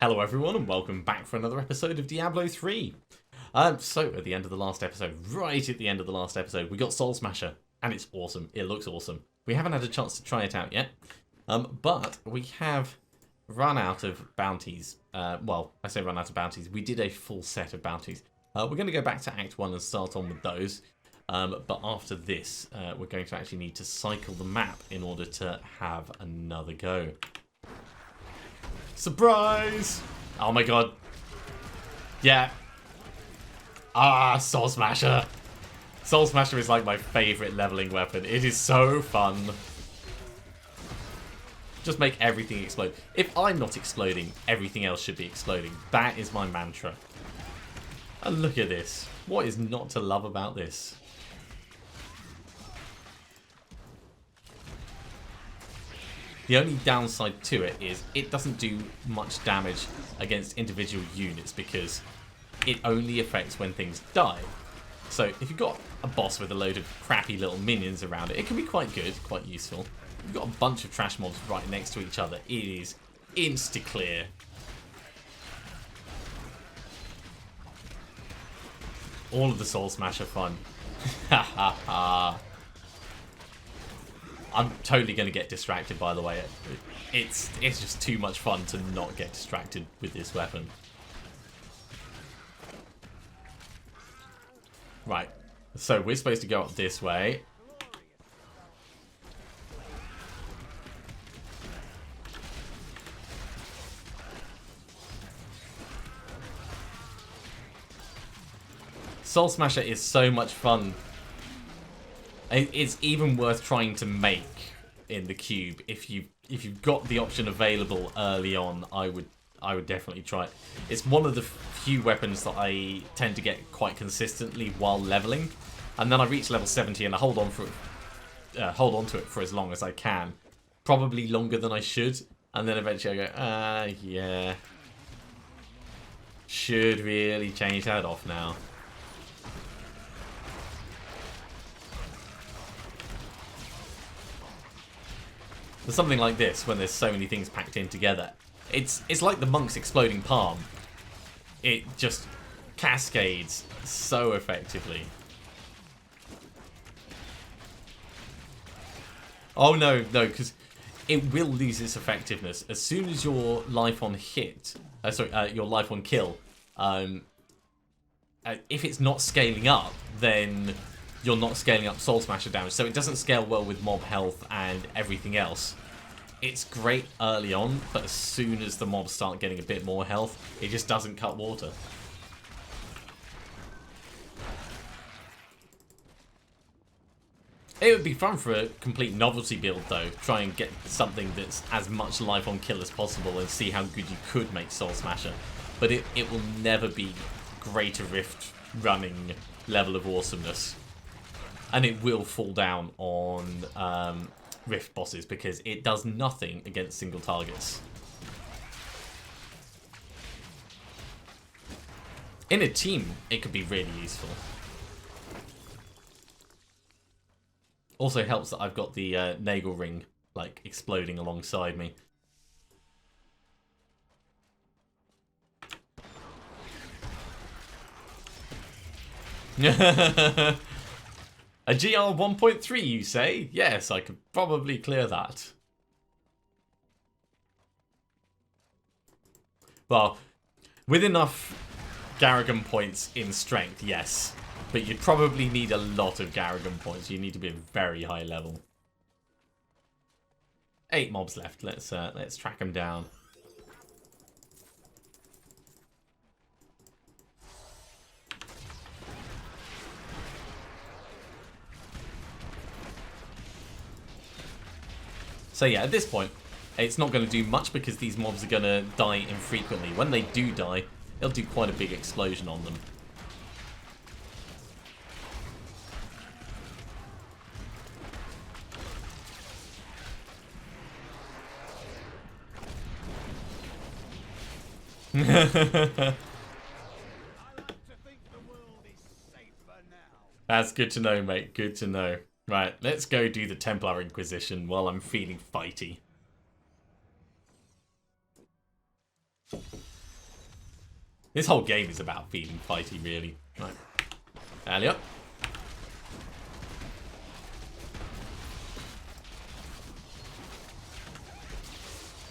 Hello everyone and welcome back for another episode of Diablo 3. So at the end of the last episode, right at the end of the last episode, we got Soulsmasher, and it's awesome. It looks awesome. We haven't had a chance to try it out yet, but we have run out of bounties. Well, I say run out of bounties. We did a full set of bounties. We're going to go back to Act 1 and start on with those. But after this, we're going to actually need to cycle the map in order to have another go. Surprise! Oh my god. Yeah. Soulsmasher. Soulsmasher is like my favourite leveling weapon. It is so fun. Just make everything explode. If I'm not exploding, everything else should be exploding. That is my mantra. And look at this. What is not to love about this? The only downside to it is it doesn't do much damage against individual units because it only affects when things die. So if you've got a boss with a load of crappy little minions around it, it can be quite good, quite useful. If you've got a bunch of trash mobs right next to each other, it is insta-clear. All of the Soulsmasher fun. Ha ha ha. I'm totally going to get distracted, by the way. It's just too much fun to not get distracted with this weapon. Right. So we're supposed to go up this way. Soulsmasher is so much fun. It's even worth trying to make in the cube if you've got the option available early on. I would definitely try it. It's one of the few weapons that I tend to get quite consistently while leveling, and then I reach level 70 and I hold on to it for as long as I can, probably longer than I should, and then eventually I go, yeah, should really change that off now. For something like this, when there's so many things packed in together, it's like the monk's exploding palm. It just cascades so effectively. Oh no, because it will lose its effectiveness as soon as your life on hit. Your life on kill. If it's not scaling up, then you're not scaling up Soulsmasher damage, so it doesn't scale well with mob health and everything else. It's great early on, but as soon as the mobs start getting a bit more health, it just doesn't cut water. It would be fun for a complete novelty build though, try and get something that's as much life on kill as possible and see how good you could make Soulsmasher. But it will never be Greater Rift running level of awesomeness. And it will fall down on Rift bosses because it does nothing against single targets. In a team, it could be really useful. Also helps that I've got the Nagel ring like exploding alongside me. A GR 1.3, you say? Yes, I could probably clear that. Well, with enough Garrigan points in strength, yes. But you'd probably need a lot of Garrigan points. You need to be a very high level. 8 mobs left. Let's track them down. So yeah, at this point, it's not going to do much because these mobs are going to die infrequently. When they do die, it'll do quite a big explosion on them. That's good to know, mate. Good to know. Right, let's go do the Templar Inquisition while I'm feeling fighty. This whole game is about feeling fighty, really. Right. Alley up.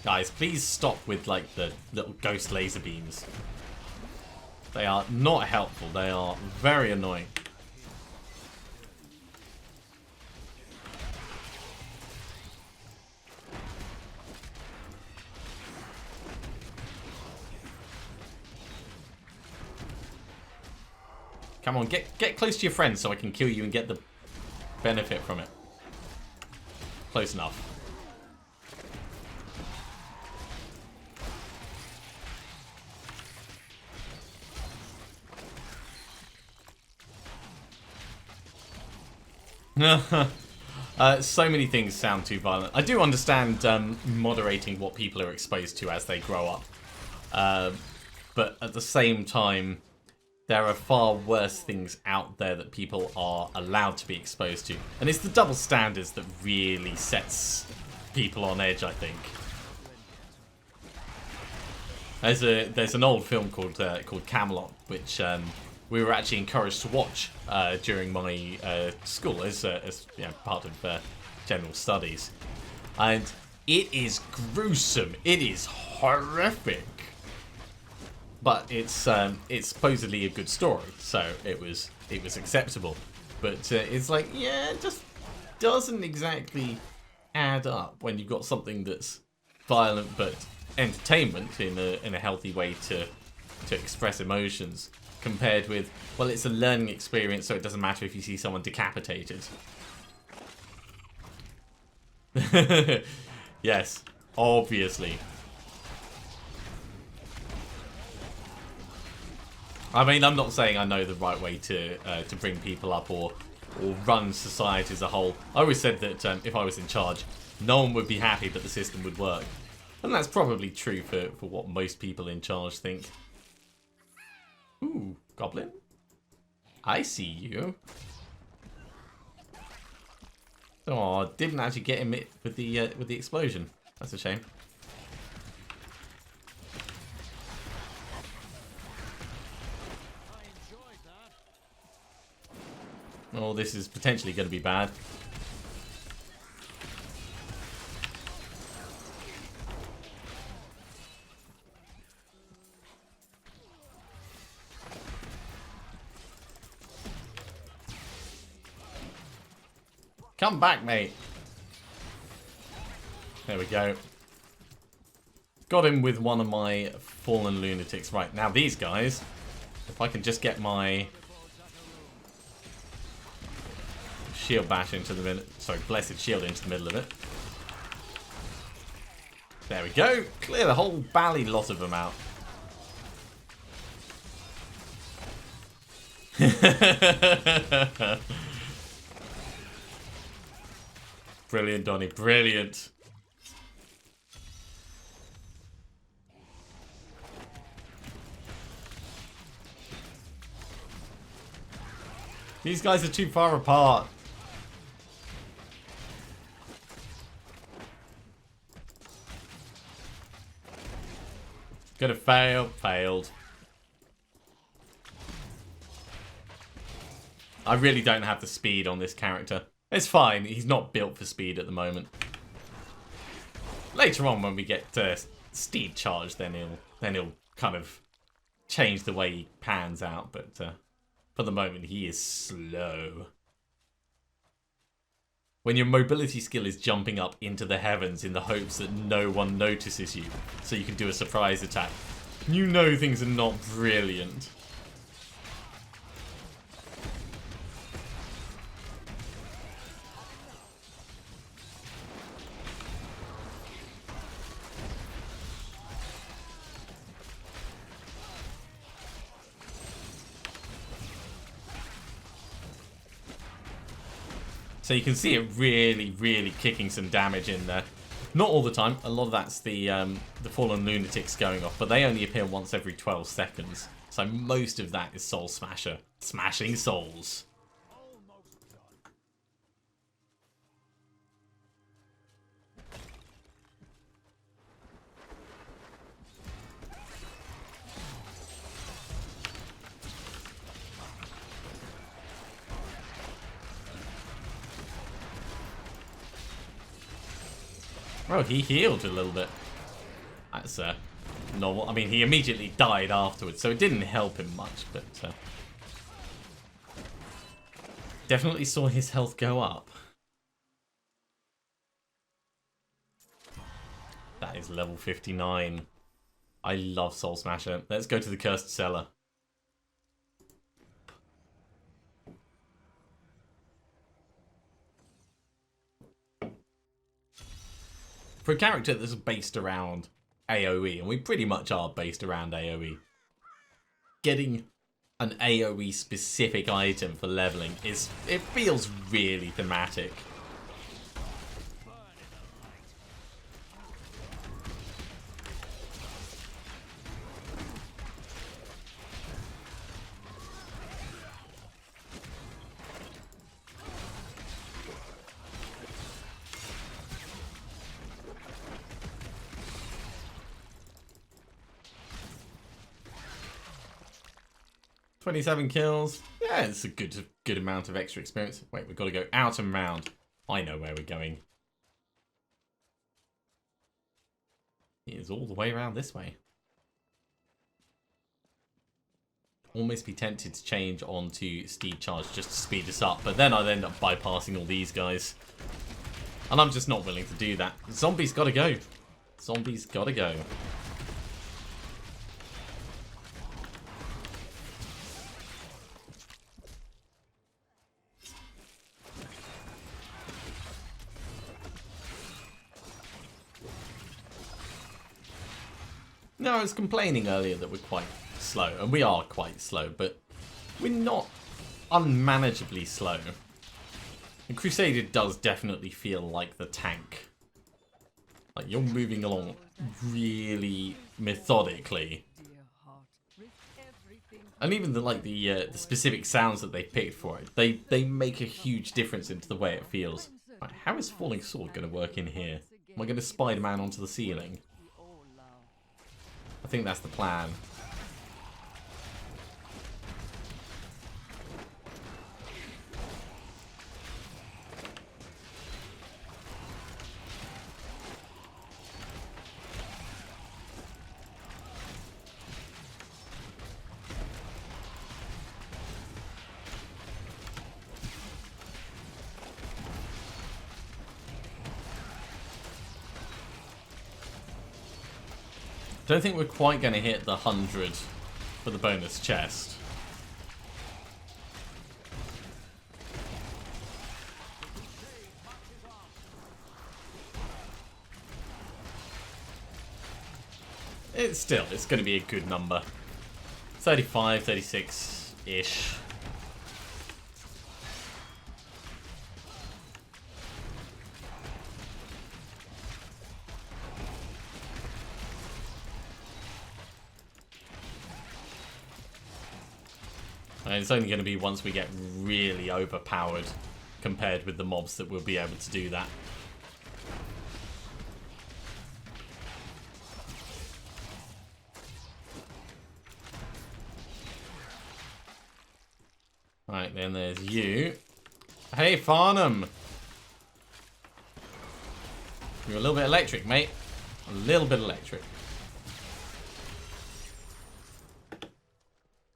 Guys, please stop with, like, the little ghost laser beams. They are not helpful. They are very annoying. Come on, get close to your friends so I can kill you and get the benefit from it. Close enough. So many things sound too violent. I do understand moderating what people are exposed to as they grow up. But at the same time, there are far worse things out there that people are allowed to be exposed to. And it's the double standards that really sets people on edge, I think. There's an old film called Camelot, which we were actually encouraged to watch during my school as you know, part of general studies. And it is gruesome. It is horrific. But it's supposedly a good story, so it was acceptable. But it's like, yeah, it just doesn't exactly add up when you've got something that's violent but entertainment in a healthy way to express emotions, compared with, well, it's a learning experience, so it doesn't matter if you see someone decapitated. Yes, obviously. I mean, I'm not saying I know the right way to bring people up or run society as a whole. I always said that if I was in charge, no one would be happy, but the system would work. And that's probably true for what most people in charge think. Ooh, goblin. I see you. Oh, didn't actually get him with the explosion. That's a shame. Oh, this is potentially going to be bad. Come back, mate. There we go. Got him with one of my fallen lunatics. Right, now these guys, if I can just get my shield bash into the middle, sorry, blessed shield into the middle of it. There we go. Clear the whole bally lot of them out. Brilliant, Donnie. Brilliant. These guys are too far apart. Gonna fail. Failed. I really don't have the speed on this character. It's fine. He's not built for speed at the moment. Later on, when we get steed charge, then he'll kind of change the way he pans out. But for the moment, he is slow. When your mobility skill is jumping up into the heavens in the hopes that no one notices you, so you can do a surprise attack, you know things are not brilliant. So you can see it really kicking some damage in there. Not all the time. A lot of that's the fallen lunatics going off, but they only appear once every 12 seconds. So most of that is Soulsmasher smashing souls. Oh, he healed a little bit. That's normal. I mean, he immediately died afterwards, so it didn't help him much, but definitely saw his health go up. That is level 59. I love Soulsmasher. Let's go to the Cursed Cellar. For a character that's based around AoE, and we pretty much are based around AoE, getting an AoE specific item for leveling it feels really thematic. "27 kills. Yeah, it's a good amount of extra experience. Wait, we've got to go out and round. I know where we're going. It is all the way around this way. Almost be tempted to change onto Steed Charge just to speed us up, but then I'd end up bypassing all these guys. And I'm just not willing to do that. Zombies gotta go. Zombies gotta go. No, I was complaining earlier that we're quite slow, and we are quite slow, but we're not unmanageably slow. And Crusader does definitely feel like the tank. Like, you're moving along really methodically. And even the specific sounds that they picked for it, they make a huge difference into the way it feels. Right, how is Falling Sword going to work in here? Am I going to Spider-Man onto the ceiling? I think that's the plan. Don't think we're quite going to hit the 100 for the bonus chest. It's going to be a good number. 35, 36-ish. And it's only going to be once we get really overpowered compared with the mobs that we'll be able to do that. Right, then there's you. Hey, Farnham! You're a little bit electric, mate. A little bit electric.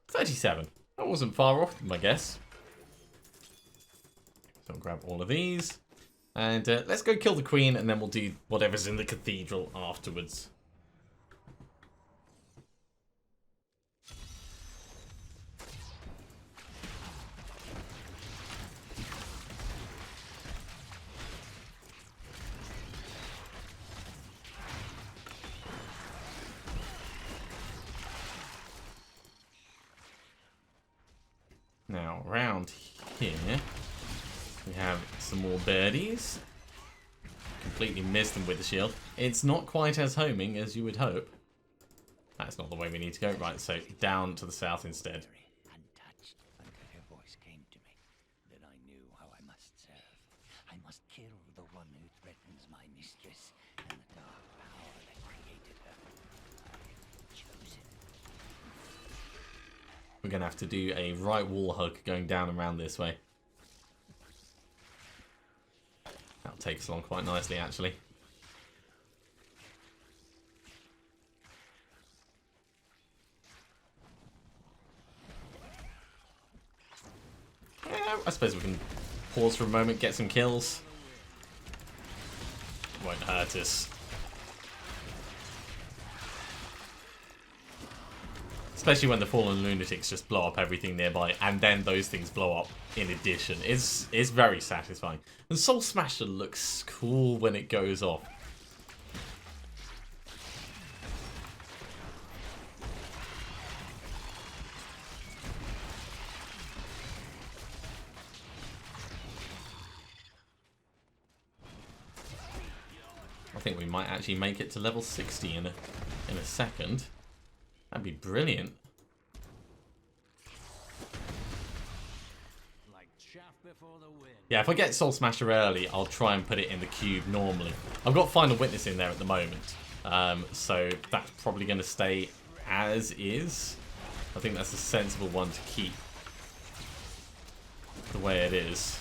37. That wasn't far off, I guess. So I'll grab all of these. And let's go kill the queen, and then we'll do whatever's in the cathedral afterwards. Now, around here, we have some more birdies. Completely missed them with the shield. It's not quite as homing as you would hope. That's not the way we need to go. Right, so down to the south instead. Untouched until her voice came to me. Then I knew how I must serve. I must kill the one who threatens my mistress and the dark power that created her. I've chosen. We're going to have to do a right wall hug going down around this way. That'll take us along quite nicely, actually. No, I suppose we can pause for a moment, get some kills. Won't hurt us. Especially when the fallen lunatics just blow up everything nearby, and then those things blow up in addition. It's very satisfying. And Soulsmasher looks cool when it goes off. I think we might actually make it to level 60 in a second. That'd be brilliant. Like chaff before the wind. Yeah, if I get Soulsmasher early, I'll try and put it in the cube normally. I've got Final Witness in there at the moment, so that's probably going to stay as is. I think that's a sensible one to keep the way it is.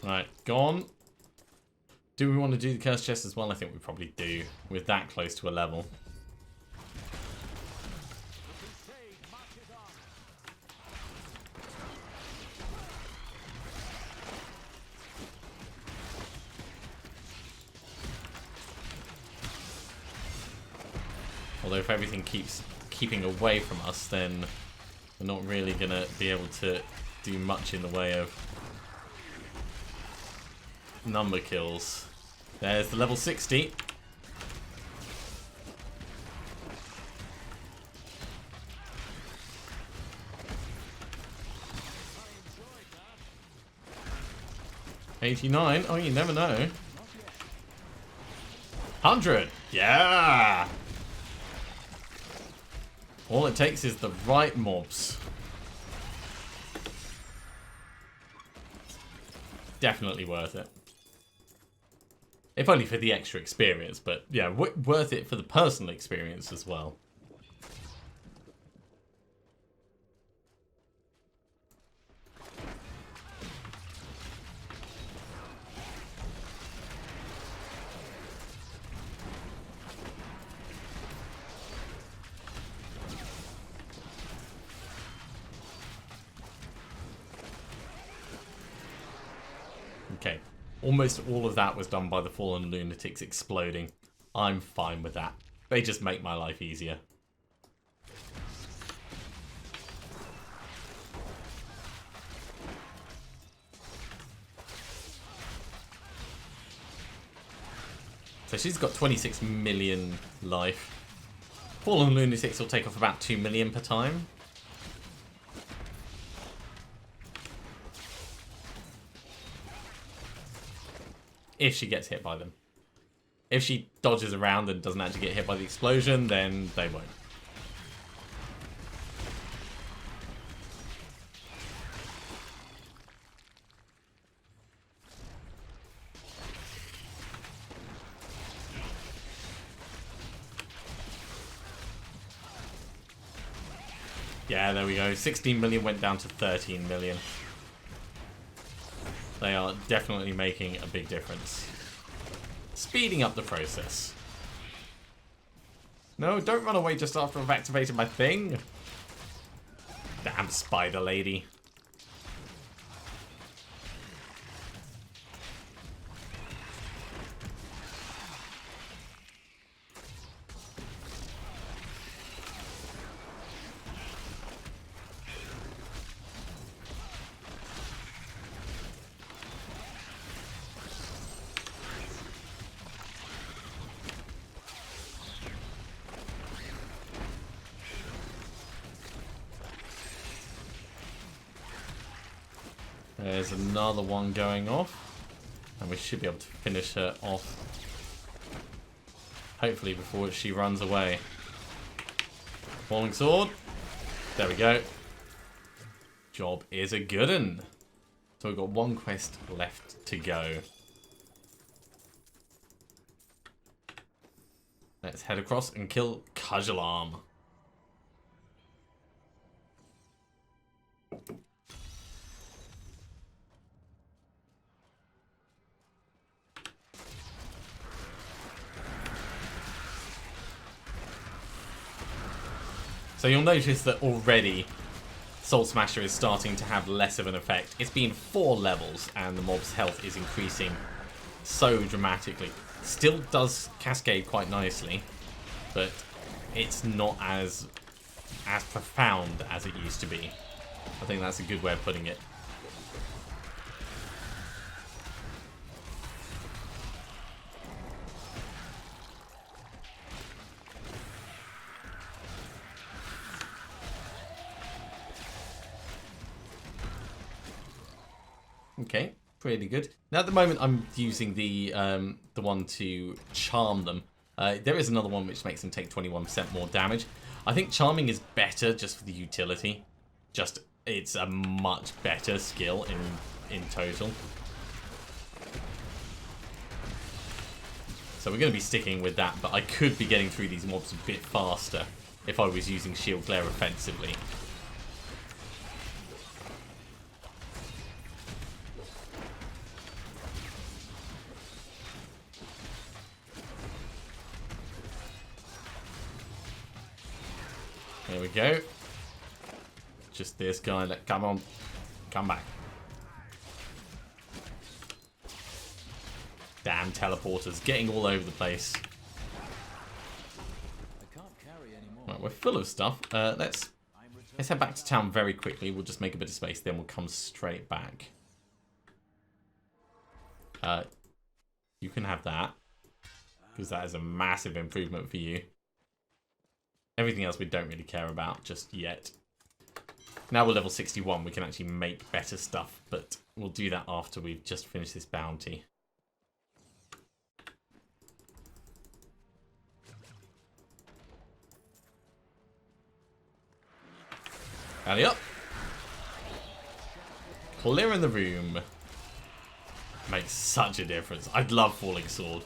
Right, gone. Do we want to do the curse chest as well? I think we probably do, with that close to a level. Although if everything keeps keeping away from us, then we're not really going to be able to do much in the way of number kills. There's the level 60. $89. Oh, you never know. 100. Yeah. All it takes is the right mobs. Definitely worth it. If only for the extra experience, but yeah, worth it for the personal experience as well. Okay. Almost all of that was done by the fallen lunatics exploding. I'm fine with that. They just make my life easier. So she's got 26 million life. Fallen lunatics will take off about 2 million per time. If she gets hit by them. If she dodges around and doesn't actually get hit by the explosion, then they won't. Yeah, there we go. 16 million went down to 13 million. They are definitely making a big difference. Speeding up the process. No, don't run away just after I've activated my thing. Damn spider lady. There's another one going off. And we should be able to finish her off. Hopefully before she runs away. Falling sword. There we go. Job is a good one. So we've got one quest left to go. Let's head across and kill Kajalam. So you'll notice that already Soulsmasher is starting to have less of an effect. It's been 4 levels and the mob's health is increasing so dramatically. Still does cascade quite nicely, but it's not as profound as it used to be. I think that's a good way of putting it. Okay, pretty good. Now at the moment I'm using the one to charm them. There is another one which makes them take 21% more damage. I think charming is better just for the utility. Just it's a much better skill in total. So we're going to be sticking with that, but I could be getting through these mobs a bit faster if I was using Shield Glare offensively. There we go. Just this guy. Come on. Come back. Damn teleporters. Getting all over the place. Right, we're full of stuff. Let's head back to town very quickly. We'll just make a bit of space. Then we'll come straight back. You can have that. Because that is a massive improvement for you. Everything else we don't really care about just yet. Now we're level 61, we can actually make better stuff, but we'll do that after we've just finished this bounty. Alley up. Clearing the room. Makes such a difference. I'd love Falling Sword.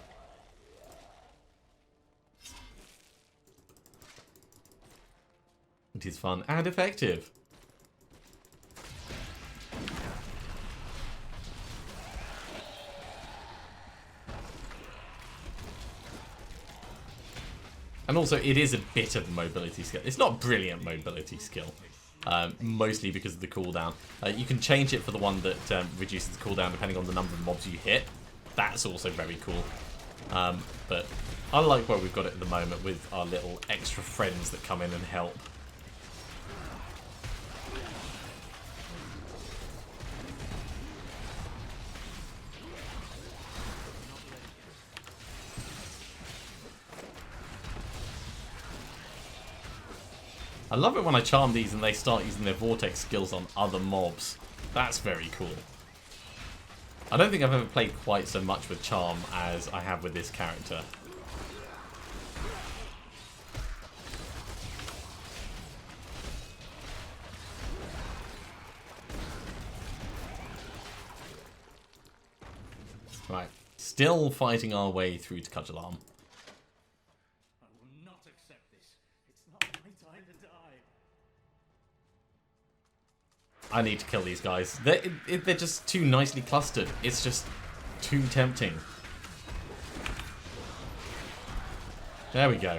It is fun and effective. And also, it is a bit of a mobility skill. It's not a brilliant mobility skill, mostly because of the cooldown. You can change it for the one that reduces the cooldown depending on the number of mobs you hit. That's also very cool. But I like where we've got it at the moment with our little extra friends that come in and help. I love it when I charm these and they start using their vortex skills on other mobs. That's very cool. I don't think I've ever played quite so much with charm as I have with this character. Right, still fighting our way through to Cudgelarm. I need to kill these guys. They're just too nicely clustered. It's just too tempting. There we go.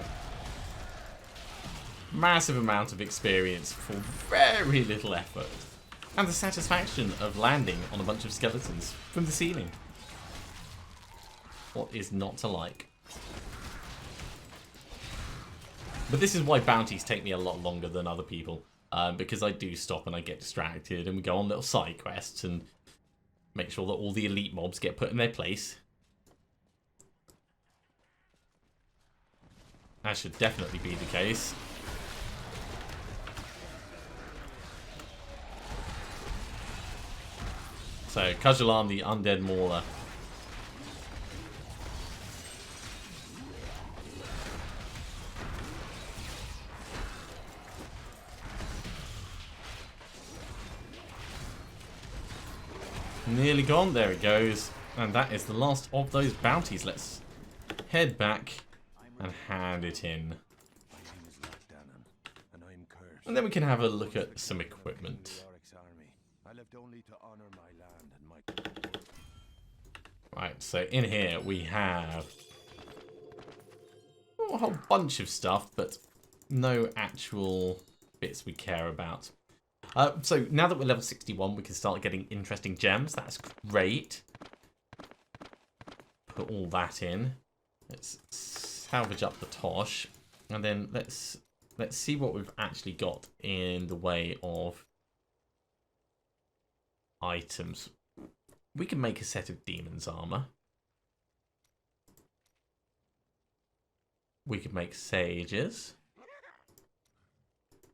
Massive amount of experience for very little effort. And the satisfaction of landing on a bunch of skeletons from the ceiling. What is not to like? But this is why bounties take me a lot longer than other people. Because I do stop and I get distracted and we go on little side quests and make sure that all the elite mobs get put in their place. That should definitely be the case. So, Cudgelarm, the undead mauler. Nearly gone. There it goes. And that is the last of those bounties. Let's head back and hand it in. And then we can have a look at some equipment. Right, so in here we have a whole bunch of stuff, but no actual bits we care about. So now that we're level 61, we can start getting interesting gems. That's great. Put all that in. Let's salvage up the tosh, and then let's see what we've actually got in the way of items. We can make a set of demon's armor. We could make sages.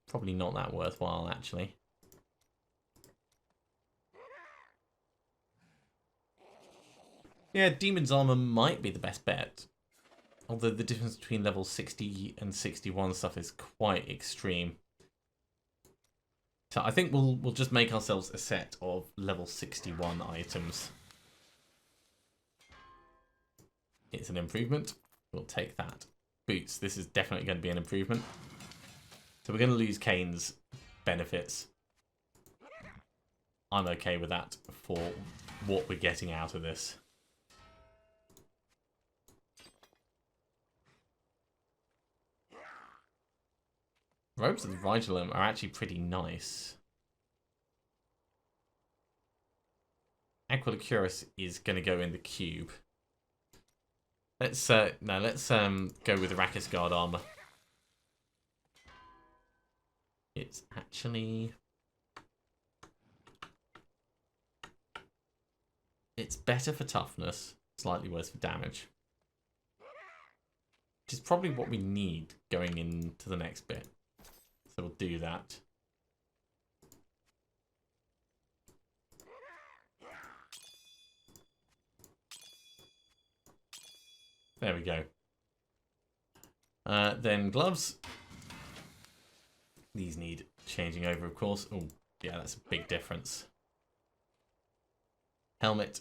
Probably not that worthwhile, actually. Yeah, demon's armor might be the best bet. Although the difference between level 60 and 61 stuff is quite extreme. So I think we'll just make ourselves a set of level 61 items. It's an improvement. We'll take that. Boots. This is definitely going to be an improvement. So we're going to lose Kane's benefits. I'm okay with that for what we're getting out of this. Robes of the Vigilum are actually pretty nice. Aquilicurus is going to go in the cube. Let's go with the Rakkus Guard armor. It's actually... It's better for toughness, slightly worse for damage. Which is probably what we need going into the next bit. So we'll do that. There we go. Then gloves. These need changing over, of course. Oh, yeah, that's a big difference. Helmet.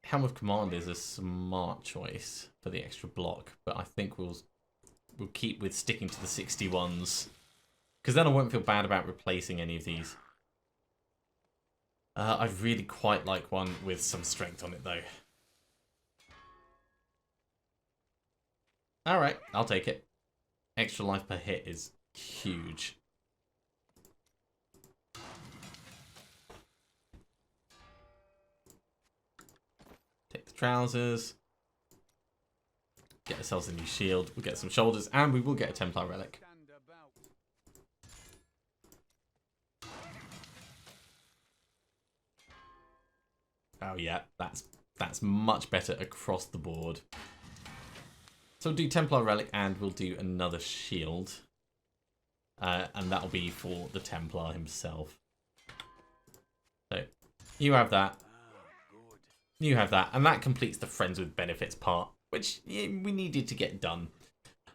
Helm of Command is a smart choice for the extra block, but I think we'll keep with sticking to the 61s. Because then I won't feel bad about replacing any of these. I really quite like one with some strength on it, though. Alright, I'll take it. Extra life per hit is huge. Take the trousers. Get ourselves a new shield. We'll get some shoulders, and we will get a Templar relic. Oh yeah, that's much better across the board. So we'll do Templar relic, and we'll do another shield. And that'll be for the Templar himself. So you have that. You have that, and that completes the Friends with Benefits part, which we needed to get done.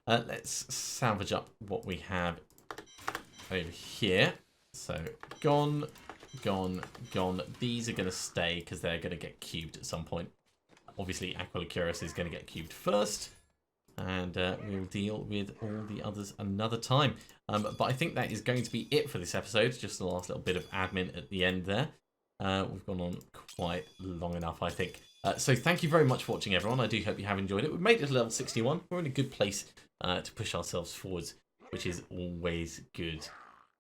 Let's salvage up what we have over here. So gone, gone, gone. These are going to stay because they're going to get cubed at some point. Obviously, Aquilicurus is going to get cubed first, and we'll deal with all the others another time. But I think that is going to be it for this episode. Just the last little bit of admin at the end there. We've gone on quite long enough, I think. So thank you very much for watching, everyone. I do hope you have enjoyed it. We've made it to level 61. We're in a good place to push ourselves forwards, which is always good.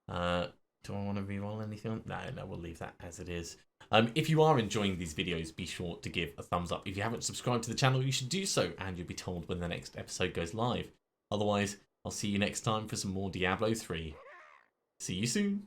Do I want to reroll anything? No, we'll leave that as it is. If you are enjoying these videos, be sure to give a thumbs up. If you haven't subscribed to the channel, you should do so, and you'll be told when the next episode goes live. Otherwise, I'll see you next time for some more Diablo 3. See you soon.